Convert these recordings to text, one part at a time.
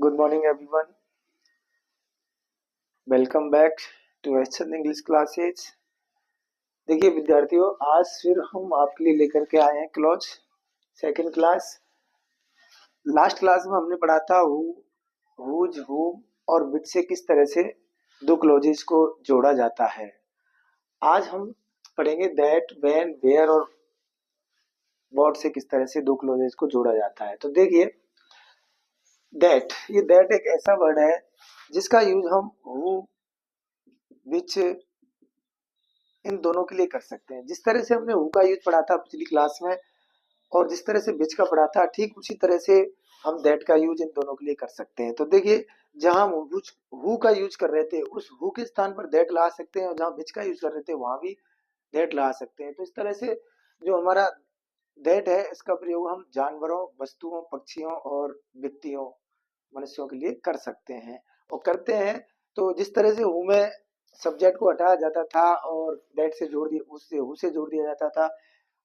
Good morning, everyone. Welcome back to Western English classes. देखिए विद्यार्थियों, आज फिर हम आपके लिए लेकर के आए हैं clause second class. Last class में हमने पढ़ा था हु, हुज, हुम और विच से किस तरह से दो क्लॉजेस को जोड़ा जाता है। आज हम पढ़ेंगे दैट, व्हेन, वेयर और व्हाट से किस तरह से दो क्लॉजेस को जोड़ा जाता है। तो देखिए दैट, ये दैट एक ऐसा वर्ड है जिसका यूज हम हु, विच इन दोनों के लिए कर सकते हैं। जिस तरह से हमने हु का यूज पढ़ा था पिछली क्लास में और जिस तरह से विच का पढ़ा था, ठीक उसी तरह से हम दैट का यूज इन दोनों के लिए कर सकते हैं। तो देखिए जहां हम हु का यूज कर रहे थे उस हु के स्थान पर दैट लगा सकते हैं और जहां विच का यूज कर रहे थे वहां भी दैट लगा सकते हैं। तो इस तरह से जो हमारा दैट है इसका प्रयोग हम जानवरों, वस्तुओं, पक्षियों और व्यक्तियों, मनुष्यों के लिए कर सकते हैं और करते हैं। तो जिस तरह से हु में सब्जेक्ट को हटाया जाता था और दैट से जोड़ दिया, उससे हु से जोड़ दिया जाता था,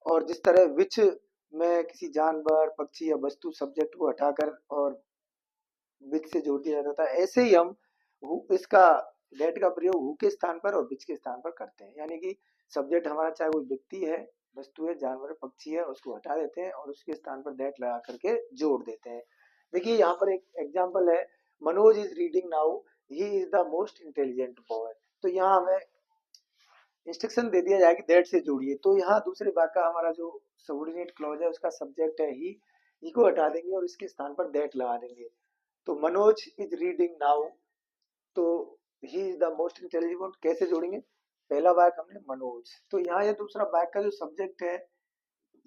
और जिस तरह विच में किसी जानवर, पक्षी या वस्तु सब्जेक्ट को हटाकर और विच से जोड़ दिया जाता था, ऐसे ही हम इसका दैट का प्रयोग हु के स्थान पर और विच के स्थान पर करते हैं। यानी कि सब्जेक्ट हमारा चाहे कोई व्यक्ति है, वस्तु है, जानवर है, पक्षी है, उसको हटा देते हैं और उसके स्थान पर दैट लगा करके जोड़ देते हैं। देखिए यहाँ पर एक एग्जाम्पल है, Manoj is reading now, he is the most intelligent boy. तो यहाँ हमें इंस्ट्रक्शन दे दिया जाए कि दैट से जोड़िए। तो यहाँ दूसरे भाग का हमारा जो सबऑर्डिनेट क्लॉज है उसका सब्जेक्ट है ही को हटा देंगे और इसके स्थान पर दैट लगा देंगे। तो मनोज इज रीडिंग नाउ, तो he is the most intelligent कैसे जोड़ेंगे? पहला वाक्य हमने मनोज, तो यहाँ ये दूसरा वाक्य का जो सब्जेक्ट है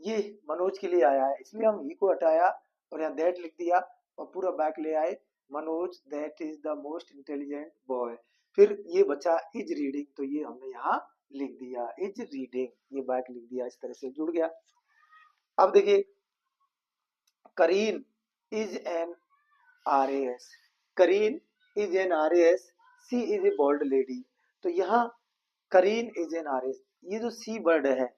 ये मनोज के लिए आया है, इसलिए हम ही को हटाया और यहाँ दैट लिख दिया और पूरा वाक्य ले आए, Manoj that is the most intelligent boy. फिर ये बचा इज रीडिंग, तो ये हमने यहाँ लिख दिया इज रीडिंग, ये वाक्य लिख दिया, इस तरह से जुड़ गया। अब देखिए Karen is an RAS, Karen is an RAS, she is a bold lady. तो यहाँ करीन इज एन RAS, ये जो सी वर्ड है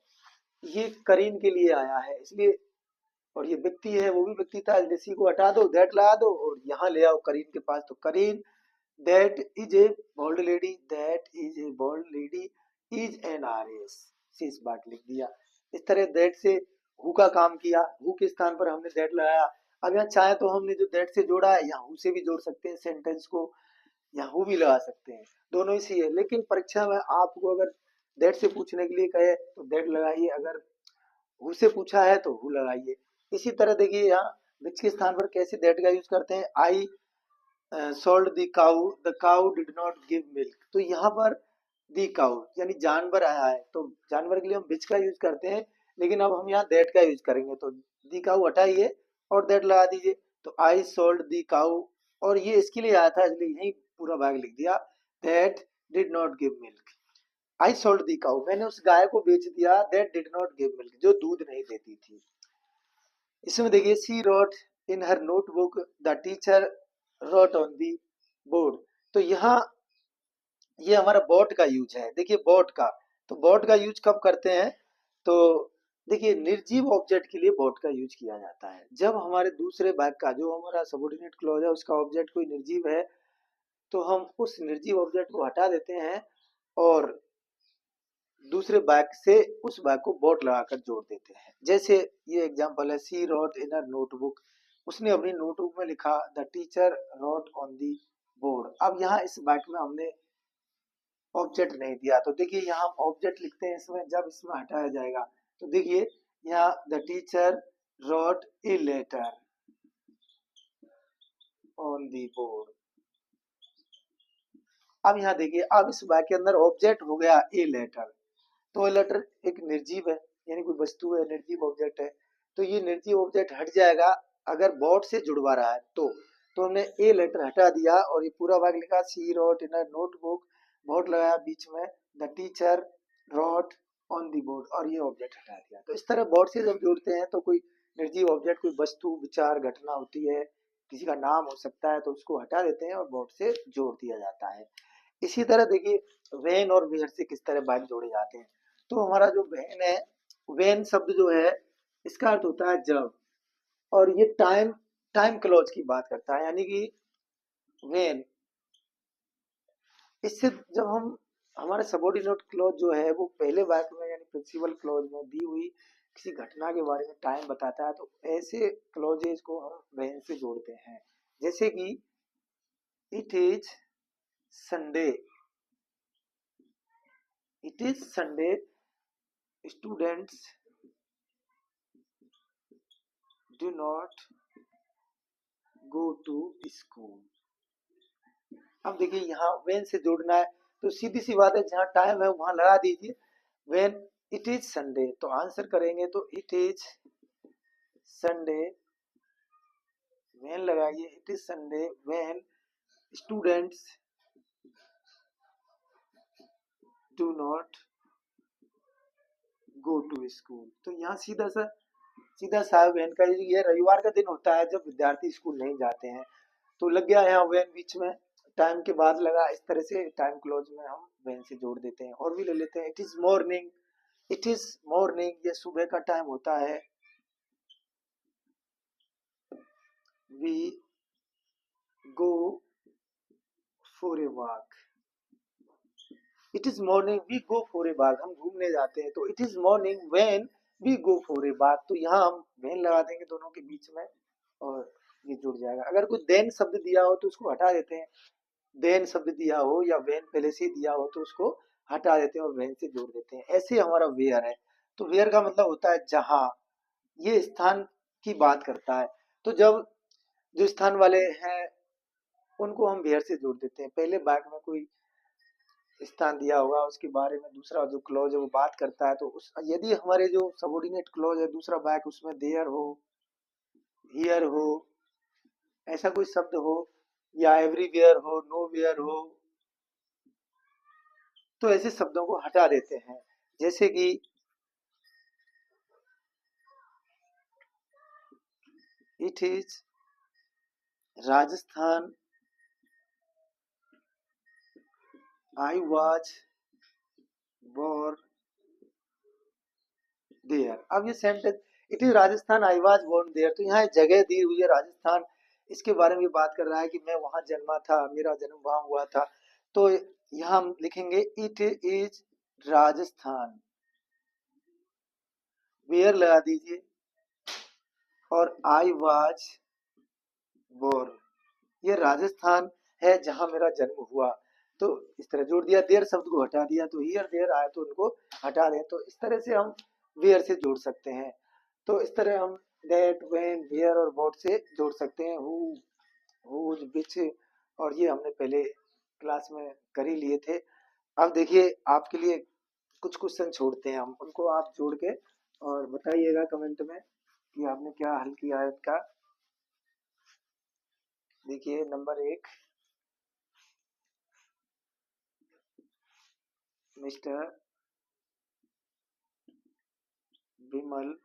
ये करीन के लिए आया है, इसलिए, और ये व्यक्ति है वो भी व्यक्ति था, सी को हटा दो, दैट लगा दो और यहाँ ले आओ करीन के पास। तो Karen that is a bold lady, that is a bold lady is an RAS, she इस बात लिख दिया। इस तरह दैट से हु का काम किया, हु के स्थान पर हमने दैट लगाया। अब यहाँ चाहे तो हमने जो दैट से जोड़ा है यहाँ हु से भी जोड़ सकते हैं सेंटेंस को, यहाँ हु भी लगा सकते हैं, दोनों ही सही है। लेकिन परीक्षा में आपको अगर दैट से पूछने के लिए कहे तो दैट लगाइए, अगर हु से पूछा है तो हु लगाइए। इसी तरह देखिए यहाँ विच के स्थान पर कैसे दैट का यूज करते हैं, I sold the cow did not give milk. तो यहाँ पर दी काउ यानी जानवर आया है, तो जानवर के लिए हम विच का यूज करते हैं, लेकिन अब हम यहाँ दैट का यूज करेंगे। तो दी काउ हटाइए और दैट लगा दीजिए, तो आई सोल्ड दी काउ, और ये इसके लिए आया था इसलिए यही पूरा भाग लिख दिया, that did not give milk. I sold the cow, मैंने उस गाय को बेच दिया, that did not give milk, जो दूध नहीं देती थी। इसमें देखिए she wrote in her notebook, the teacher wrote on the board. तो यहाँ ये हमारा बॉट का यूज है। देखिए बॉट का, तो बॉट का यूज कब करते हैं? तो देखिए निर्जीव ऑब्जेक्ट के लिए बॉट का यूज किया जाता है। जब हमारे दूसरे भाग का जो हमारा सबऑर्डिनेट क्लॉज है उसका ऑब्जेक्ट कोई निर्जीव है तो हम उस निर्जीव ऑब्जेक्ट को हटा देते हैं और दूसरे बैग से उस बैग को बोट लगाकर जोड़ देते हैं। जैसे ये एग्जांपल है, सी रोट इन अ नोटबुक, उसने अपनी नोटबुक में लिखा, the teacher wrote on the board. अब यहाँ इस बैग में हमने ऑब्जेक्ट नहीं दिया, तो देखिए यहाँ हम ऑब्जेक्ट लिखते हैं इसमें जब इसमें हटाया जाएगा। तो देखिए यहाँ the teacher wrote a later on the board. अब यहाँ देखिए, अब इस बैग के अंदर ऑब्जेक्ट हो गया ए लेटर, तो लेटर एक निर्जीव है यानी कोई वस्तु है, निर्जीव ऑब्जेक्ट है, तो ये निर्जीव ऑब्जेक्ट हट जाएगा अगर बॉट से जुड़वा रहा है तो हमने ए लेटर हटा दिया और ये पूरा भाग लिखा, she wrote in a notebook, बॉट लगाया बीच में, the teacher wrote on the board और ये ऑब्जेक्ट हटा दिया। तो इस तरह बॉट से जब जोड़ते हैं तो कोई निर्जीव ऑब्जेक्ट, कोई वस्तु, विचार, घटना होती है, किसी का नाम हो सकता है, तो उसको हटा देते हैं और बॉट से जोड़ दिया जाता है। इसी तरह देखिए वेन और वेयर से किस तरह भाग जोड़े जाते हैं। तो हमारा जो वेन है, वेन शब्द जो है इसका अर्थ होता है जब, और ये टाइम क्लॉज की बात करता है, यानी कि when, इससे जब हम हमारे सबऑर्डिनेट क्लॉज जो है वो पहले वाक्य में यानी प्रिंसिपल क्लॉज में दी हुई किसी घटना के बारे में टाइम बताता है, तो ऐसे क्लॉजेज को हम when से जोड़ते हैं। जैसे कि it is Sunday, it is Sunday, students do not go to school. अब देखिए यहाँ when से जोड़ना है तो सीधी सी बात है, जहाँ टाइम है वहां लगा दीजिए when इट इज संडे, तो आंसर करेंगे तो इट इज संडे, when लगाइए it is Sunday when students do not go to school. तो यहाँ सीधा सा when का ये रविवार का दिन होता है जब विद्यार्थी स्कूल नहीं जाते हैं, तो लग गया यहाँ when बीच में, टाइम के बाद लगा, इस तरह से टाइम क्लोज में हम when से जोड़ देते हैं। और भी ले लेते हैं, it is morning, it is morning, ये सुबह का टाइम होता है। We go for a walk, it is morning we go for a walk, हम घूमने जाते हैं, तो it is morning when we go for a walk, तो यहाँ हम व्हेन लगा देंगे दोनों के बीच में और ये जुड़ जाएगा। अगर कोई देन शब्द दिया हो तो उसको हटा देते हैं, देन शब्द दिया हो या व्हेन पहले से दिया हो तो उसको हटा देते हैं और व्हेन से जोड़ देते हैं। ऐसे हमारा वेयर है, तो वेयर का मतलब होता है जहां, ये स्थान की बात करता है। तो जब जो स्थान वाले हैं उनको हम वेयर से जोड़ देते हैं। पहले वाक्य में कोई स्थान दिया होगा उसके बारे में दूसरा जो क्लॉज है वो बात करता है, तो उस यदि हमारे जो सबऑर्डिनेट क्लॉज है दूसरा वाक्य उसमें देयर हो, हियर हो, ऐसा कोई शब्द हो, या एवरीवेयर हो, नोवेयर हो, तो ऐसे शब्दों को हटा देते हैं। जैसे कि it is Rajasthan, I was born there. अब ये sentence it is Rajasthan I was born there, तो यहाँ जगह दी हुई है राजस्थान, इसके बारे में बात कर रहा है कि मैं वहां जन्मा था, मेरा जन्म वहां हुआ था। तो यहाँ हम लिखेंगे इट इज राजस्थान, वेयर लगा दीजिए और आई वॉज बोर्न, ये राजस्थान है जहां मेरा जन्म हुआ, तो इस तरह जोड़ दिया। देयर शब्द को हटा दिया, तो हियर देयर आए तो उनको हटा दें, तो इस तरह से हम वेयर से जोड़ सकते हैं। तो इस तरह हम दैट, व्हेन, वेयर और व्हाट से जोड़ सकते हैं, हु, हुज, विच, और ये हमने पहले क्लास में कर ही लिए थे। अब देखिए आपके लिए कुछ क्वेश्चन छोड़ते हैं हम, उनको आप जोड़ के और बताइएगा कमेंट में कि आपने क्या हल किया है इसका। देखिए number 1, mister Vimal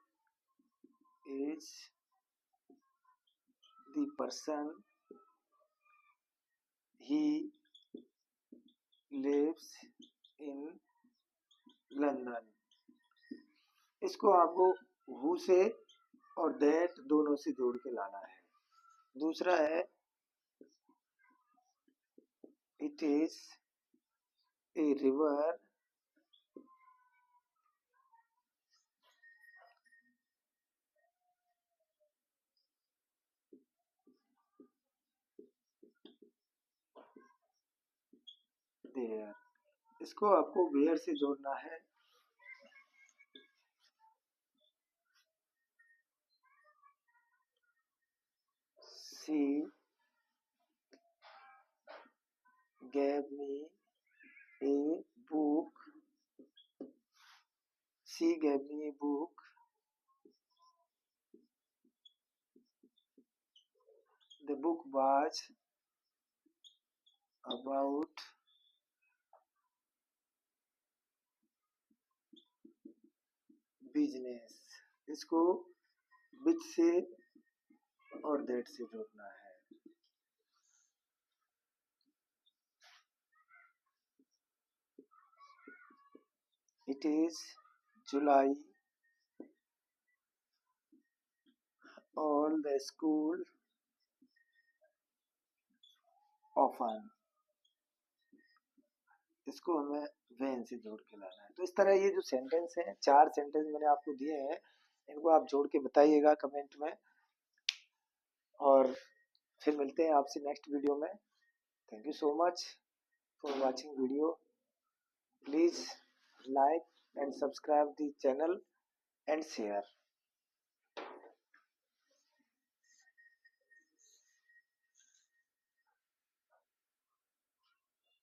is the person he lives in London। इसको आपको who से और that दोनों से जोड़ के लाना है। दूसरा है it is a river there, इसको आपको where से जोड़ना है। She gave me a book, she gave me a book, the book was about business, इसको विच से और दैट से जोड़ना है। It is July, all the school often, इसको हमें वेन से जोड़ के लाना है। तो इस तरह ये जो सेंटेंस है, 4 सेंटेंस मैंने आपको दिए हैं, इनको आप जोड़ के बताइएगा कमेंट में, और फिर मिलते हैं आपसे नेक्स्ट वीडियो में। Thank you so much for watching video. Please like and subscribe the channel and share.